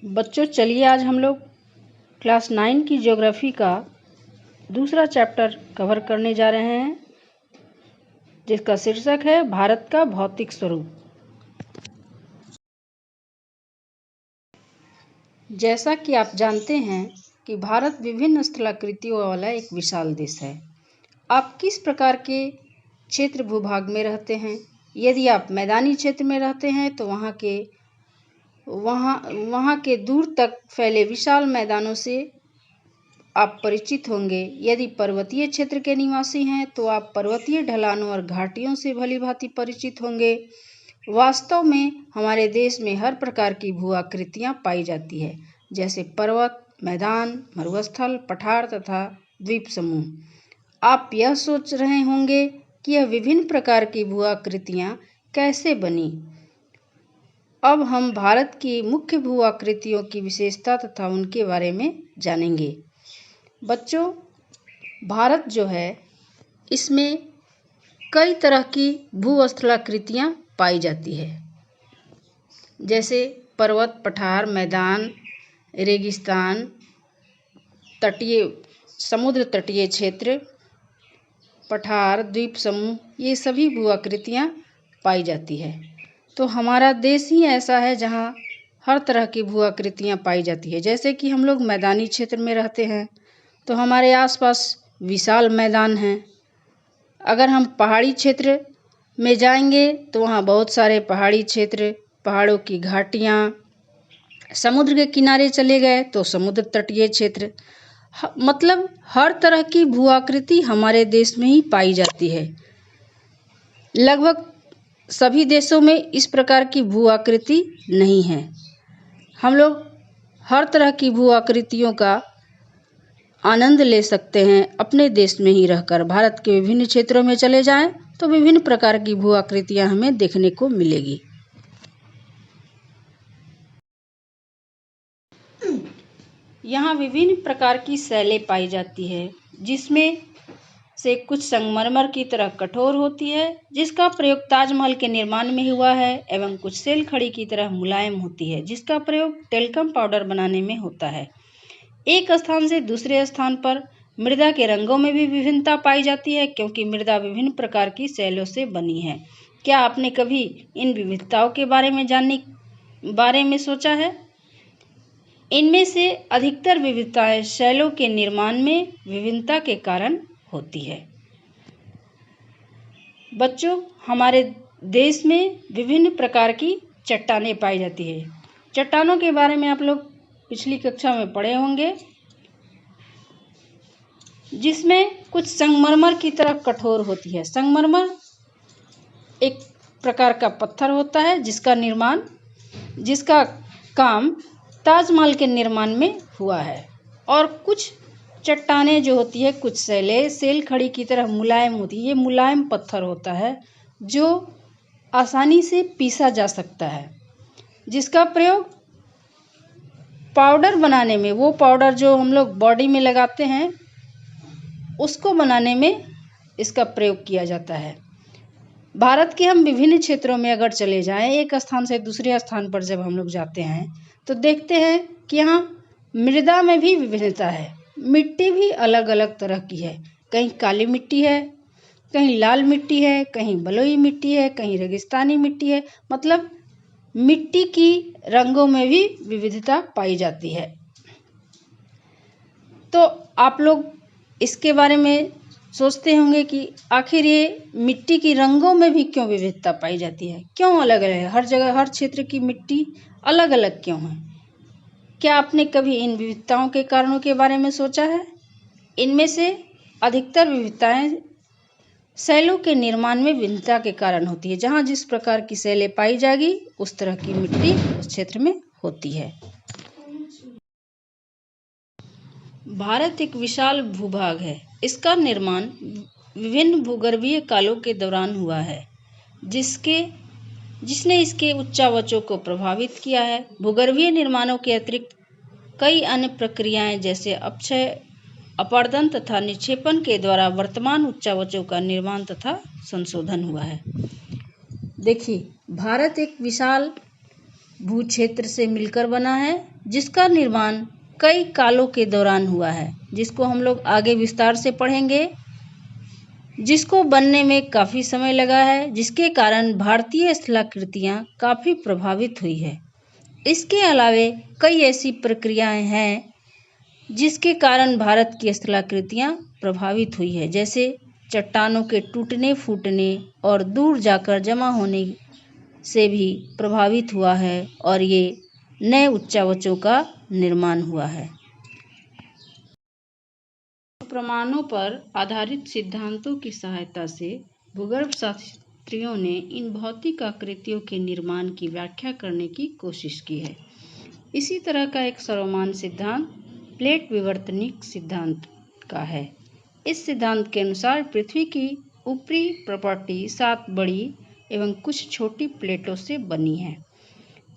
बच्चों, चलिए आज हम लोग क्लास 9 की ज्योग्राफी का दूसरा चैप्टर कवर करने जा रहे हैं, जिसका शीर्षक है भारत का भौतिक स्वरूप। जैसा कि आप जानते हैं कि भारत विभिन्न स्थलाकृतियों वाला एक विशाल देश है। आप किस प्रकार के क्षेत्र भूभाग में रहते हैं? यदि आप मैदानी क्षेत्र में रहते हैं तो वहाँ के दूर तक फैले विशाल मैदानों से आप परिचित होंगे। यदि पर्वतीय क्षेत्र के निवासी हैं तो आप पर्वतीय ढलानों और घाटियों से भलीभांति परिचित होंगे। वास्तव में हमारे देश में हर प्रकार की भू आकृतियाँ पाई जाती है, जैसे पर्वत, मैदान, मरुस्थल, पठार तथा द्वीप समूह। आप यह सोच रहे होंगे कि यह विभिन्न प्रकार की भू आकृतियाँ कैसे बनी। अब हम भारत की मुख्य भू आकृतियों की विशेषता तथा उनके बारे में जानेंगे। बच्चों, भारत जो है इसमें कई तरह की भूस्थलाकृतियाँ पाई जाती है, जैसे पर्वत, पठार, मैदान, रेगिस्तान, समुद्र तटीय क्षेत्र, पठार, द्वीप समूह, ये सभी भू आकृतियाँ पाई जाती है। तो हमारा देश ही ऐसा है जहाँ हर तरह की भू आकृतियाँ पाई जाती है। जैसे कि हम लोग मैदानी क्षेत्र में रहते हैं तो हमारे आसपास विशाल मैदान हैं। अगर हम पहाड़ी क्षेत्र में जाएंगे तो वहाँ बहुत सारे पहाड़ी क्षेत्र, पहाड़ों की घाटियाँ, समुद्र के किनारे चले गए तो समुद्र तटीय क्षेत्र, मतलब हर तरह की भू आकृति हमारे देश में ही पाई जाती है। लगभग सभी देशों में इस प्रकार की भू आकृति नहीं है। हम लोग हर तरह की भू आकृतियों का आनंद ले सकते हैं अपने देश में ही रहकर। भारत के विभिन्न क्षेत्रों में चले जाएं तो विभिन्न प्रकार की भू आकृतियां हमें देखने को मिलेगी। यहाँ विभिन्न प्रकार की शैलें पाई जाती है, जिसमें से कुछ संगमरमर की तरह कठोर होती है, जिसका प्रयोग ताजमहल के निर्माण में हुआ है, एवं कुछ सेल खड़ी की तरह मुलायम होती है, जिसका प्रयोग टेल्कम पाउडर बनाने में होता है। एक स्थान से दूसरे स्थान पर मृदा के रंगों में भी विभिन्नता पाई जाती है, क्योंकि मृदा विभिन्न प्रकार की शैलों से बनी है। क्या आपने कभी इन विविधताओं के बारे में सोचा है? इनमें से अधिकतर विविधताएं शैलों के निर्माण में विभिन्नता के कारण होती है। बच्चों, हमारे देश में विभिन्न प्रकार की चट्टानें पाई जाती है। चट्टानों के बारे में आप लोग पिछली कक्षा में पढ़े होंगे, जिसमें कुछ संगमरमर की तरह कठोर होती है। संगमरमर एक प्रकार का पत्थर होता है जिसका काम ताजमहल के निर्माण में हुआ है। और कुछ चट्टानें जो होती है, कुछ सेल खड़ी की तरह मुलायम होती है। ये मुलायम पत्थर होता है जो आसानी से पीसा जा सकता है, जिसका प्रयोग पाउडर बनाने में, वो पाउडर जो हम लोग बॉडी में लगाते हैं, उसको बनाने में इसका प्रयोग किया जाता है। भारत के हम विभिन्न क्षेत्रों में अगर चले जाएं, एक स्थान से दूसरे स्थान पर जब हम लोग जाते हैं तो देखते हैं कि यहाँ मृदा में भी विभिन्नता है। मिट्टी भी अलग अलग तरह की है। कहीं काली मिट्टी है, कहीं लाल मिट्टी है, कहीं बलुई मिट्टी है, कहीं रेगिस्तानी मिट्टी है। मतलब मिट्टी की रंगों में भी विविधता पाई जाती है। तो आप लोग इसके बारे में सोचते होंगे कि आखिर ये मिट्टी की रंगों में भी क्यों विविधता पाई जाती है, क्यों अलग अलग है? हर जगह हर क्षेत्र की मिट्टी अलग अलग क्यों है? क्या आपने कभी इन विविधताओं के कारणों के बारे में सोचा है? इनमें से अधिकतर विविधताएं शैलों के निर्माण में भिन्नता के कारण होती है। जहाँ जिस प्रकार की शैलें पाई जाएगी, उस तरह की मिट्टी उस क्षेत्र में होती है। भारत एक विशाल भूभाग है। इसका निर्माण विभिन्न भूगर्भीय कालों के दौरान हुआ है, जिसने इसके उच्चावचों को प्रभावित किया है। भूगर्भीय निर्माणों के अतिरिक्त कई अन्य प्रक्रियाएं, जैसे अपक्षय, अपरदन तथा निक्षेपण के द्वारा वर्तमान उच्चावचों का निर्माण तथा संशोधन हुआ है। देखिए, भारत एक विशाल भू क्षेत्र से मिलकर बना है, जिसका निर्माण कई कालों के दौरान हुआ है, जिसको हम लोग आगे विस्तार से पढ़ेंगे, जिसको बनने में काफ़ी समय लगा है, जिसके कारण भारतीय स्थलाकृतियाँ काफ़ी प्रभावित हुई है। इसके अलावे कई ऐसी प्रक्रियाएं हैं जिसके कारण भारत की स्थलाकृतियाँ प्रभावित हुई है, जैसे चट्टानों के टूटने फूटने और दूर जाकर जमा होने से भी प्रभावित हुआ है और ये नए उच्चावचों का निर्माण हुआ है। प्रमाणों पर आधारित सिद्धांतों की सहायता से भूगर्भ शास्त्रियों ने इन भौतिक आकृतियों के निर्माण की व्याख्या करने की कोशिश की है। इसी तरह का एक सर्वमान्य सिद्धांत प्लेट विवर्तनिक सिद्धांत का है। इस सिद्धांत के अनुसार पृथ्वी की ऊपरी प्रॉपर्टी 7 बड़ी एवं कुछ छोटी प्लेटों से बनी है।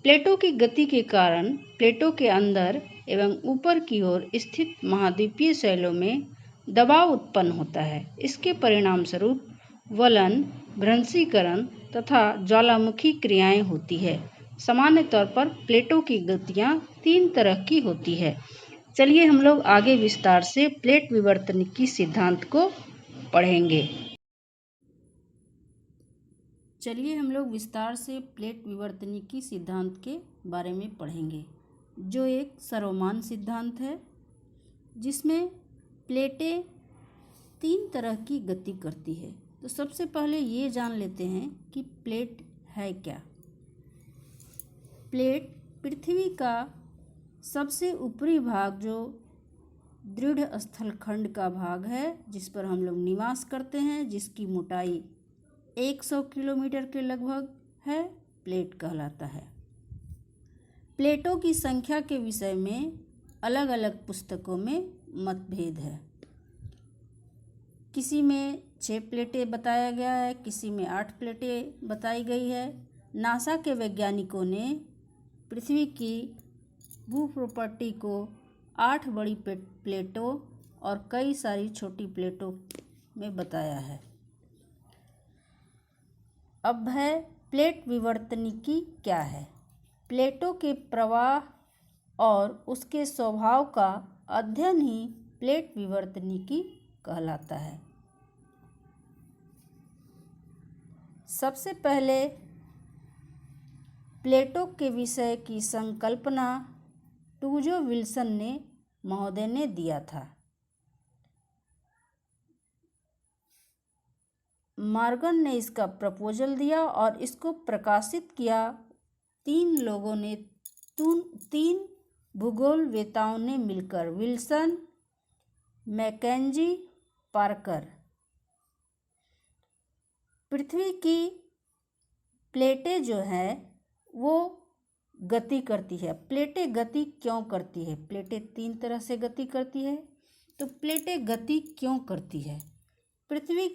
प्लेटों की गति के कारण प्लेटों के अंदर एवं ऊपर की ओर स्थित महाद्वीपीय शैलों में दबाव उत्पन्न होता है। इसके परिणाम स्वरूप वलन, भ्रंशीकरण तथा ज्वालामुखी क्रियाएं होती है। सामान्य तौर पर प्लेटों की गतियां 3 तरह की होती है। चलिए हम लोग आगे विस्तार से प्लेट विवर्तनिकी सिद्धांत को पढ़ेंगे। चलिए हम लोग विस्तार से प्लेट विवर्तनिकी सिद्धांत के बारे में पढ़ेंगे, जो एक सर्वमान्य सिद्धांत है, जिसमें प्लेटें 3 तरह की गति करती है। तो सबसे पहले ये जान लेते हैं कि प्लेट है क्या। प्लेट पृथ्वी का सबसे ऊपरी भाग, जो दृढ़ स्थलखंड का भाग है, जिस पर हम लोग निवास करते हैं, जिसकी मोटाई 100 किलोमीटर के लगभग है, प्लेट कहलाता है। प्लेटों की संख्या के विषय में अलग अलग पुस्तकों में मतभेद है। किसी में 6 प्लेटें बताया गया है, किसी में 8 प्लेटें बताई गई है। नासा के वैज्ञानिकों ने पृथ्वी की भूप्रॉपर्टी को 8 बड़ी प्लेटों और कई सारी छोटी प्लेटों में बताया है। अब है प्लेट विवर्तनिकी क्या है। प्लेटों के प्रवाह और उसके स्वभाव का अध्ययन ही प्लेट विवर्तनिकी कहलाता है। सबसे पहले प्लेटों के विषय की संकल्पना टूजो विल्सन ने महोदय ने दिया था। मॉर्गन ने इसका प्रपोजल दिया और इसको प्रकाशित किया 3 लोगों ने, 3 भूगोलवेताओं ने मिलकर, विल्सन, मैकेंजी, पार्कर। पृथ्वी की प्लेटें जो है वो गति करती है। प्लेटें गति क्यों करती है? प्लेटें 3 तरह से गति करती है। तो प्लेटें गति क्यों करती है? पृथ्वी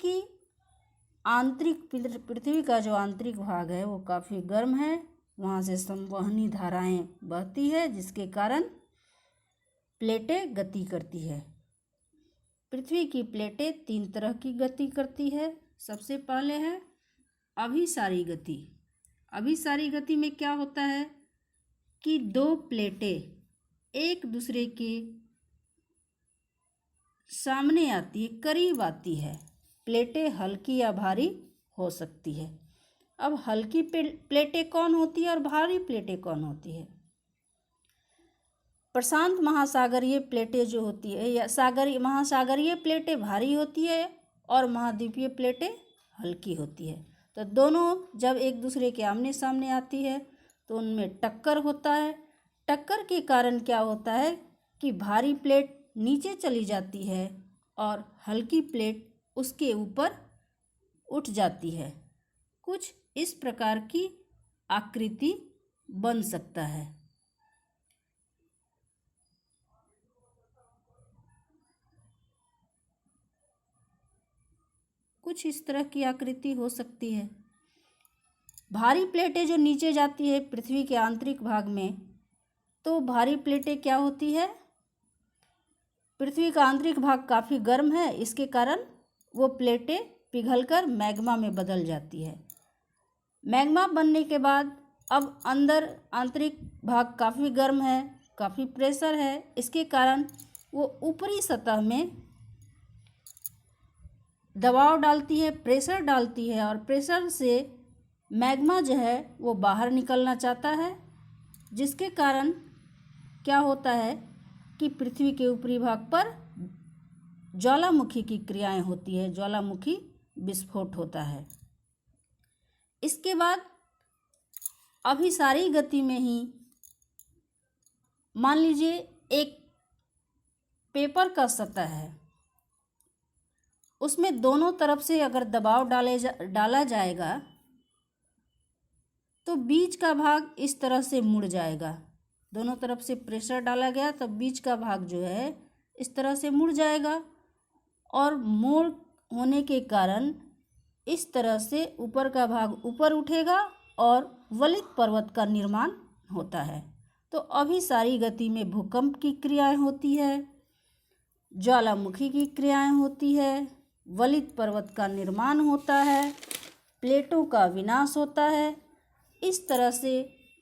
का जो आंतरिक भाग है वो काफ़ी गर्म है, वहाँ से संवहनी धाराएं बहती है, जिसके कारण प्लेटें गति करती है। पृथ्वी की प्लेटें 3 तरह की गति करती है। सबसे पहले है अभिसारी गति। अभिसारी गति में क्या होता है कि 2 प्लेटें एक दूसरे के सामने आती है, करीब आती है। प्लेटें हल्की या भारी हो सकती है। अब हल्की प्लेटें कौन होती है और भारी प्लेटें कौन होती है? प्रशांत महासागरीय प्लेटें जो होती है, या महासागरीय प्लेटें भारी होती है और महाद्वीपीय प्लेटें हल्की होती है। तो दोनों जब एक दूसरे के आमने सामने आती है तो उनमें टक्कर होता है। टक्कर के कारण क्या होता है कि भारी प्लेट नीचे चली जाती है और हल्की प्लेट उसके ऊपर उठ जाती है। कुछ इस प्रकार की आकृति बन सकता है। कुछ इस तरह की आकृति हो सकती है। भारी प्लेटें जो नीचे जाती है पृथ्वी के आंतरिक भाग में, तो भारी प्लेटें क्या होती है? पृथ्वी का आंतरिक भाग काफ़ी गर्म है, इसके कारण वो प्लेटें पिघलकर मैग्मा में बदल जाती है। मैग्मा बनने के बाद अब अंदर आंतरिक भाग काफ़ी गर्म है, काफ़ी प्रेशर है, इसके कारण वो ऊपरी सतह में दबाव डालती है, प्रेशर डालती है, और प्रेशर से मैग्मा जो है वो बाहर निकलना चाहता है, जिसके कारण क्या होता है कि पृथ्वी के ऊपरी भाग पर ज्वालामुखी की क्रियाएं होती है, ज्वालामुखी विस्फोट होता है। इसके बाद अभिसारी गति में ही मान लीजिए एक पेपर का सतह है, उसमें दोनों तरफ से अगर दबाव डाला जाएगा तो बीच का भाग इस तरह से मुड़ जाएगा। दोनों तरफ से प्रेशर डाला गया तो बीच का भाग जो है इस तरह से मुड़ जाएगा, और मोड़ होने के कारण इस तरह से ऊपर का भाग ऊपर उठेगा और वलित पर्वत का निर्माण होता है। तो अभिसारी गति में भूकंप की क्रियाएं होती है, ज्वालामुखी की क्रियाएं होती है, वलित पर्वत का निर्माण होता है, प्लेटों का विनाश होता है। इस तरह से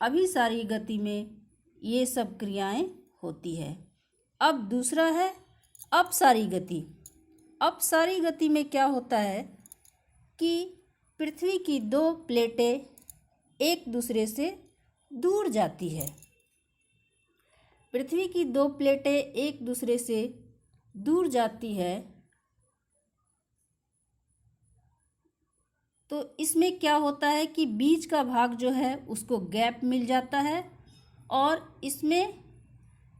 अभिसारी गति में ये सब क्रियाएं होती है। अब दूसरा है अपसारी गति। अपसारी गति में क्या होता है कि पृथ्वी की दो प्लेटें एक दूसरे से दूर जाती है। पृथ्वी की दो प्लेटें एक दूसरे से दूर जाती है तो इसमें क्या होता है कि बीच का भाग जो है उसको गैप मिल जाता है, और इसमें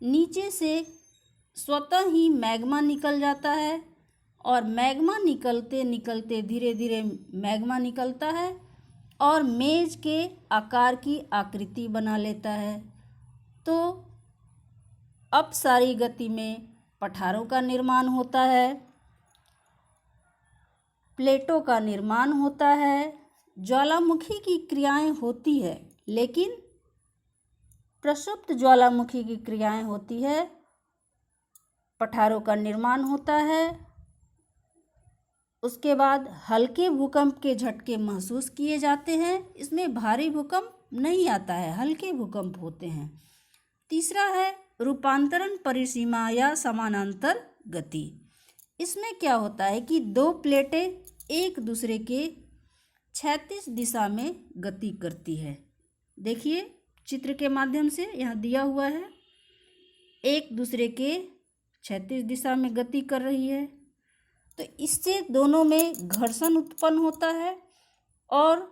नीचे से स्वतः ही मैग्मा निकल जाता है, और मैग्मा निकलते निकलते धीरे धीरे मैग्मा निकलता है और मेज के आकार की आकृति बना लेता है। तो अपसारी गति में पठारों का निर्माण होता है, प्लेटों का निर्माण होता है, ज्वालामुखी की क्रियाएं होती है, लेकिन प्रसुप्त ज्वालामुखी की क्रियाएं होती है, पठारों का निर्माण होता है। उसके बाद हल्के भूकंप के झटके महसूस किए जाते हैं। इसमें भारी भूकंप नहीं आता है, हल्के भूकंप होते हैं। तीसरा है रूपांतरण परिसीमा या समानांतर गति। इसमें क्या होता है कि दो प्लेटें एक दूसरे के क्षैतिज दिशा में गति करती है। देखिए चित्र के माध्यम से यहाँ दिया हुआ है, एक दूसरे के क्षैतिज दिशा में गति कर रही है। तो इससे दोनों में घर्षण उत्पन्न होता है और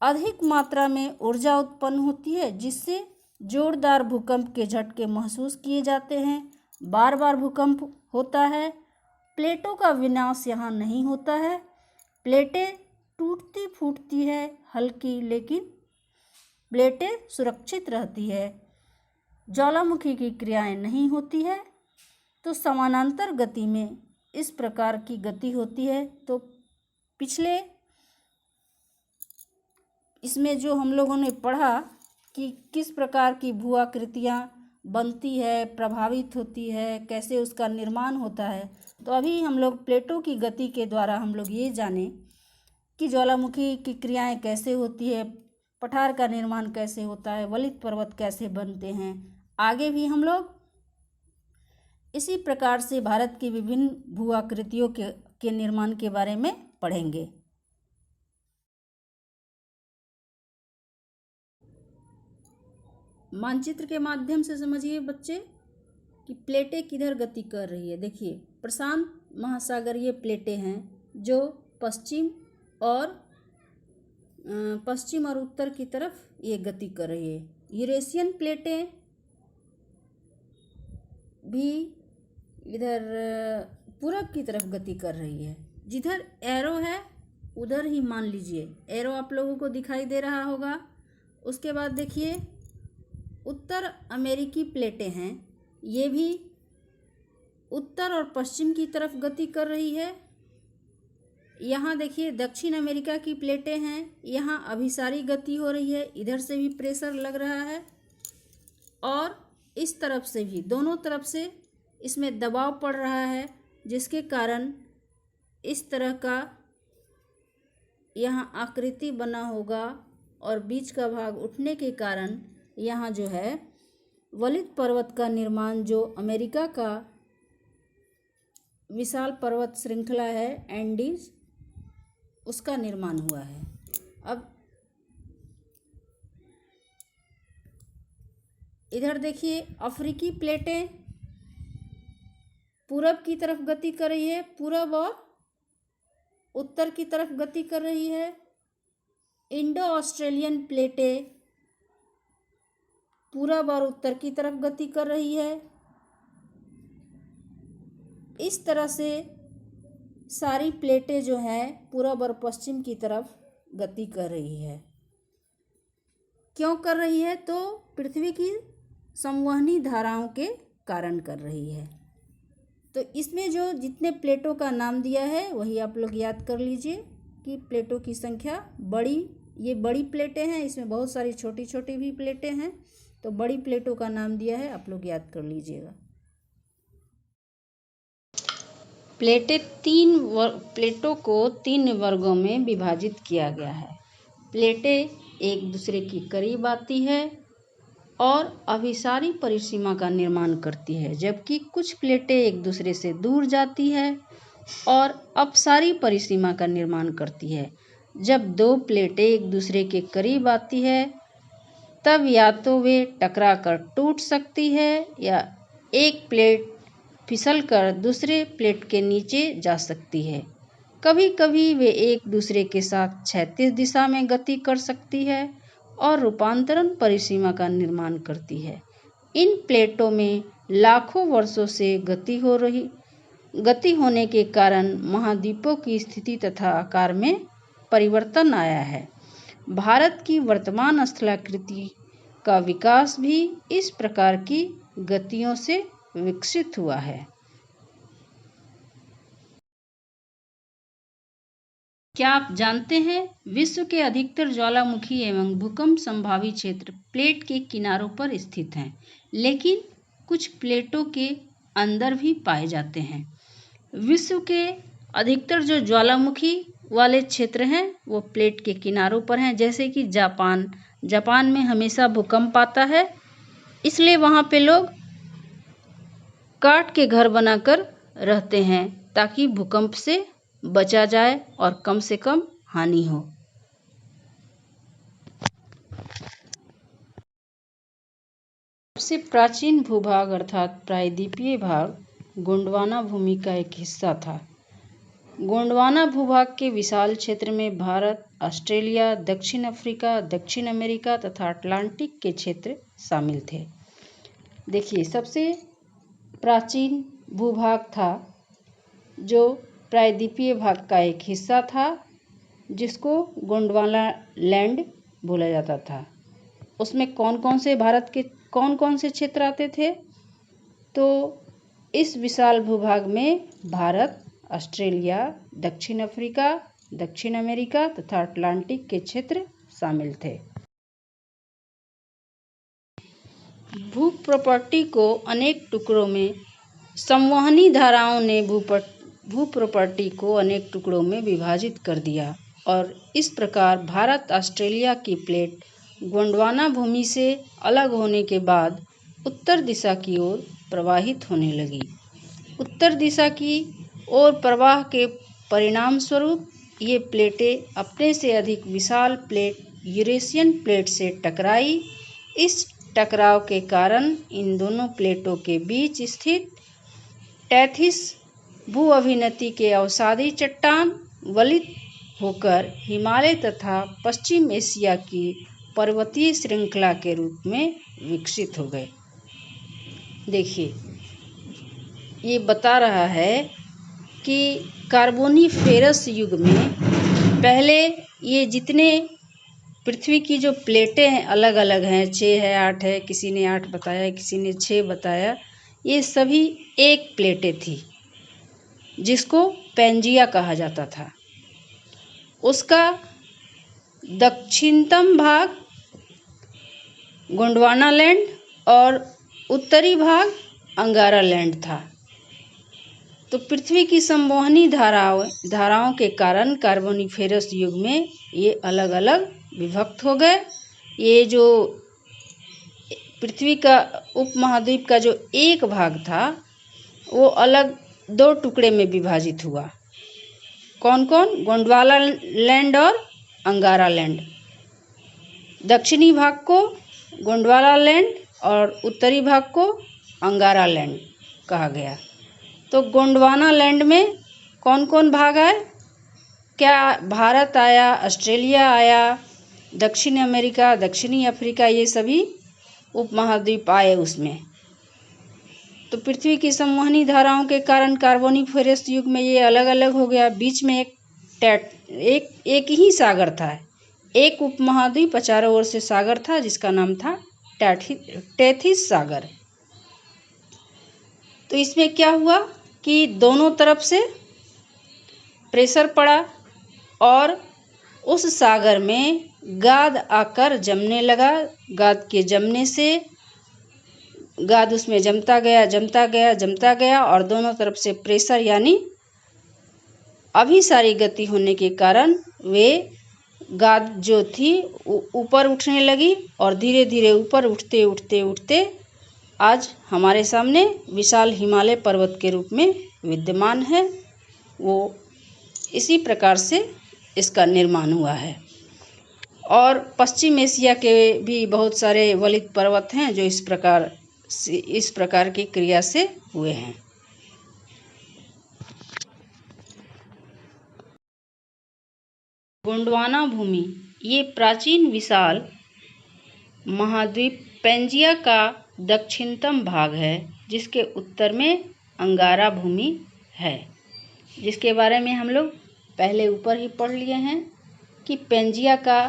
अधिक मात्रा में ऊर्जा उत्पन्न होती है, जिससे जोरदार भूकंप के झटके महसूस किए जाते हैं। बार बार भूकंप होता है। प्लेटों का विनाश यहाँ नहीं होता है, प्लेटें टूटती फूटती है हल्की, लेकिन प्लेटें सुरक्षित रहती है। ज्वालामुखी की क्रियाएं नहीं होती है। तो समानांतर गति में इस प्रकार की गति होती है। तो पिछले इसमें जो हम लोगों ने पढ़ा कि किस प्रकार की भू आकृतियाँ बनती है, प्रभावित होती है, कैसे उसका निर्माण होता है, तो अभी हम लोग प्लेटों की गति के द्वारा हम लोग ये जाने कि ज्वालामुखी की क्रियाएं कैसे होती है, पठार का निर्माण कैसे होता है, वलित पर्वत कैसे बनते हैं। आगे भी हम लोग इसी प्रकार से भारत की विभिन्न भू आकृतियों के निर्माण के बारे में पढ़ेंगे। मानचित्र के माध्यम से समझिए बच्चे कि प्लेटें किधर गति कर रही है। देखिए प्रशांत महासागरीय प्लेटें हैं जो पश्चिम और उत्तर की तरफ ये गति कर रही है। यूरेशियन प्लेटें भी इधर पूरब की तरफ गति कर रही है। जिधर एरो है उधर ही मान लीजिए, एरो आप लोगों को दिखाई दे रहा होगा। उसके बाद देखिए उत्तर अमेरिकी प्लेटें हैं, ये भी उत्तर और पश्चिम की तरफ गति कर रही है। यहाँ देखिए दक्षिण अमेरिका की प्लेटें हैं, यहाँ अभिसारी गति हो रही है, इधर से भी प्रेशर लग रहा है और इस तरफ से भी, दोनों तरफ से इसमें दबाव पड़ रहा है, जिसके कारण इस तरह का यहाँ आकृति बना होगा और बीच का भाग उठने के कारण यहाँ जो है वलित पर्वत का निर्माण, जो अमेरिका का विशाल पर्वत श्रृंखला है एंडीज, उसका निर्माण हुआ है। अब इधर देखिए, अफ्रीकी प्लेटें पूरब की तरफ गति कर रही है, पूरब और उत्तर की तरफ गति कर रही है। इंडो ऑस्ट्रेलियन प्लेटें पूरब और उत्तर की तरफ गति कर रही है। इस तरह से सारी प्लेटें जो हैं पूरब और पश्चिम की तरफ गति कर रही है। क्यों कर रही है? तो पृथ्वी की संवहनी धाराओं के कारण कर रही है। तो इसमें जो जितने प्लेटों का नाम दिया है वही आप लोग याद कर लीजिए कि प्लेटों की संख्या ये बड़ी प्लेटें हैं, इसमें बहुत सारी छोटी छोटी भी प्लेटें हैं, तो बड़ी प्लेटों का नाम दिया है, आप लोग याद कर लीजिएगा। प्लेटों को 3 वर्गों में विभाजित किया गया है। प्लेटें एक दूसरे के करीब आती है और अभिसारी परिसीमा का निर्माण करती है, जबकि कुछ प्लेटें एक दूसरे से दूर जाती है और अपसारी परिसीमा का निर्माण करती है। जब 2 प्लेटें एक दूसरे के करीब आती है तब या तो वे टकरा कर टूट सकती है या एक प्लेट फिसलकर दूसरे प्लेट के नीचे जा सकती है। कभी कभी वे एक दूसरे के साथ क्षैतिज दिशा में गति कर सकती है और रूपांतरण परिसीमा का निर्माण करती है। इन प्लेटों में लाखों वर्षों से गति होने के कारण महाद्वीपों की स्थिति तथा आकार में परिवर्तन आया है। भारत की वर्तमान स्थलाकृति का विकास भी इस प्रकार की गतियों से विकसित हुआ है। क्या आप जानते हैं, विश्व के अधिकतर ज्वालामुखी एवं भूकंप संभावी क्षेत्र प्लेट के किनारों पर स्थित हैं, लेकिन कुछ प्लेटों के अंदर भी पाए जाते हैं। विश्व के अधिकतर जो ज्वालामुखी वाले क्षेत्र हैं वो प्लेट के किनारों पर हैं, जैसे कि जापान में हमेशा भूकंप आता है, इसलिए वहाँ पे लोग काट के घर बनाकर रहते हैं ताकि भूकंप से बचा जाए और कम से कम हानि हो। सबसे प्राचीन भूभाग अर्थात प्रायद्वीपीय भाग गोंडवाना भूमि का एक हिस्सा था। गोंडवाना भूभाग के विशाल क्षेत्र में भारत, ऑस्ट्रेलिया, दक्षिण अफ्रीका, दक्षिण अमेरिका तथा अटलांटिक के क्षेत्र शामिल थे। देखिए, सबसे प्राचीन भूभाग था जो प्रायद्वीपीय भाग का एक हिस्सा था, जिसको गोंडवाना लैंड बोला जाता था। उसमें भारत के कौन कौन से क्षेत्र आते थे? तो इस विशाल भूभाग में भारत, ऑस्ट्रेलिया, दक्षिण अफ्रीका, दक्षिण अमेरिका तथा अटलांटिक के क्षेत्र शामिल थे। भू प्रॉपर्टी को अनेक टुकड़ों में संवहनी धाराओं ने भू प्रॉपर्टी को अनेक टुकड़ों में विभाजित कर दिया और इस प्रकार भारत ऑस्ट्रेलिया की प्लेट गोंडवाना भूमि से अलग होने के बाद उत्तर दिशा की ओर प्रवाहित होने लगी। उत्तर दिशा की ओर प्रवाह के परिणाम स्वरूप ये प्लेटें अपने से अधिक विशाल प्लेट यूरेशियन प्लेट से टकराई। इस टकराव के कारण इन दोनों प्लेटों के बीच स्थित टैथिस भू अभिनति के अवसादी चट्टान वलित होकर हिमालय तथा पश्चिम एशिया की पर्वतीय श्रृंखला के रूप में विकसित हो गए। देखिए, ये बता रहा है कि कार्बोनिफेरस युग में पहले ये जितने पृथ्वी की जो प्लेटें हैं अलग अलग हैं, 6 है, 8 है, किसी ने 8 बताया, किसी ने 6 बताया, ये सभी एक प्लेटें थी जिसको पैंजिया कहा जाता था। उसका दक्षिणतम भाग गोंडवाना लैंड और उत्तरी भाग अंगारा लैंड था। तो पृथ्वी की संवहनी धाराओं के कारण कार्बोनिफेरस युग में ये अलग अलग विभक्त हो गए। ये जो पृथ्वी का उपमहाद्वीप का जो एक भाग था वो अलग 2 टुकड़े में विभाजित हुआ। कौन कौन? गोंडवाना लैंड और अंगारा लैंड। दक्षिणी भाग को गोंडवाना लैंड और उत्तरी भाग को अंगारा लैंड कहा गया। तो गोंडवाना लैंड में कौन कौन भाग आए? क्या भारत आया, ऑस्ट्रेलिया आया, दक्षिण अमेरिका, दक्षिणी अफ्रीका, ये सभी उपमहाद्वीप आए उसमें। तो पृथ्वी की संवहनी धाराओं के कारण कार्बोनिफेरस युग में ये अलग अलग हो गया। बीच में एक ही सागर था, एक उपमहाद्वीप, चारों ओर से सागर था जिसका नाम था टेथिस सागर। तो इसमें क्या हुआ कि दोनों तरफ से प्रेशर पड़ा और उस सागर में गाद आकर जमने लगा। गाद के जमने से गाद उसमें जमता गया और दोनों तरफ से प्रेशर यानी अभिसारी गति होने के कारण वे गाद जो थी ऊपर उठने लगी और धीरे धीरे ऊपर उठते आज हमारे सामने विशाल हिमालय पर्वत के रूप में विद्यमान है। वो इसी प्रकार से इसका निर्माण हुआ है। और पश्चिम एशिया के भी बहुत सारे वलित पर्वत हैं जो इस प्रकार की क्रिया से हुए हैं। गोंडवाना भूमि ये प्राचीन विशाल महाद्वीप पैंजिया का दक्षिणतम भाग है, जिसके उत्तर में अंगारा भूमि है, जिसके बारे में हम लोग पहले ऊपर ही पढ़ लिए हैं कि पैंजिया का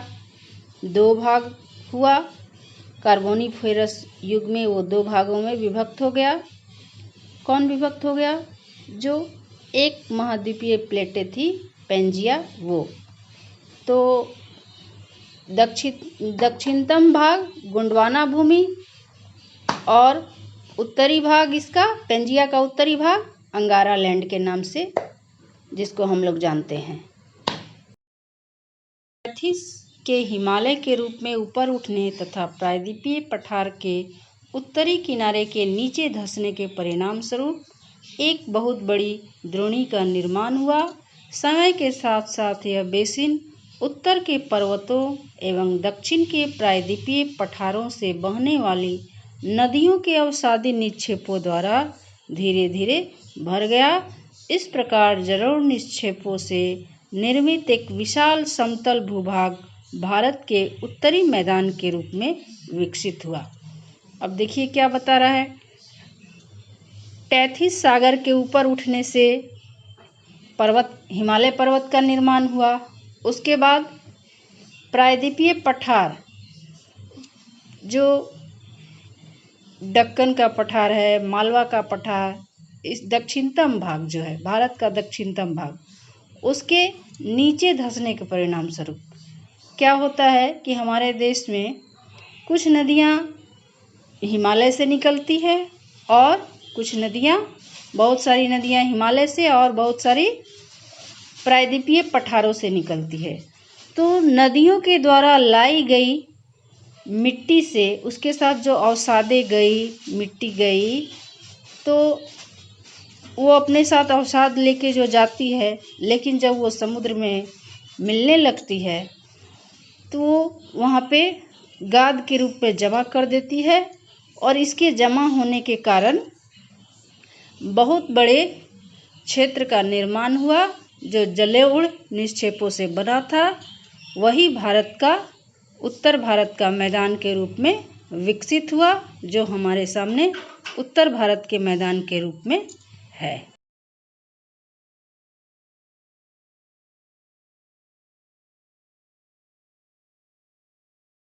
2 भाग हुआ। कार्बोनिफेरस युग में वो 2 भागों में विभक्त हो गया। कौन विभक्त हो गया? जो एक महाद्वीपीय प्लेटें थी पैंजिया, वो। तो दक्षिणतम भाग गोंडवाना भूमि और उत्तरी भाग इसका पैंजिया का उत्तरी भाग अंगारा लैंड के नाम से जिसको हम लोग जानते हैं। टेथिस के हिमालय के रूप में ऊपर उठने तथा प्रायद्वीपीय पठार के उत्तरी किनारे के नीचे धंसने के परिणाम स्वरूप एक बहुत बड़ी द्रोणी का निर्माण हुआ। समय के साथ साथ यह बेसिन उत्तर के पर्वतों एवं दक्षिण के प्रायद्वीपीय पठारों से बहने वाली नदियों के अवसादी निक्षेपों द्वारा धीरे धीरे भर गया। इस प्रकार जलोढ़ निक्षेपों से निर्मित एक विशाल समतल भूभाग भारत के उत्तरी मैदान के रूप में विकसित हुआ। अब देखिए क्या बता रहा है। टेथिस सागर के ऊपर उठने से हिमालय पर्वत का निर्माण हुआ। उसके बाद प्रायद्वीपीय पठार, जो दक्कन का पठार है, मालवा का पठार, इस दक्षिणतम भाग जो है भारत का दक्षिणतम भाग, उसके नीचे धंसने के परिणाम स्वरूप क्या होता है कि हमारे देश में कुछ नदियाँ हिमालय से निकलती है और कुछ नदियाँ, बहुत सारी नदियाँ हिमालय से और बहुत सारी प्रायद्वीपीय पठारों से निकलती है। तो नदियों के द्वारा लाई गई मिट्टी से उसके साथ जो अवसादे गई, मिट्टी गई, तो वो अपने साथ अवसाद लेके जो जाती है, लेकिन जब वो समुद्र में मिलने लगती है तो वहाँ पे गाद के रूप में जमा कर देती है और इसके जमा होने के कारण बहुत बड़े क्षेत्र का निर्माण हुआ। जो जलोढ़ निक्षेपों से बना था वही उत्तर भारत का मैदान के रूप में विकसित हुआ, जो हमारे सामने उत्तर भारत के मैदान के रूप में है।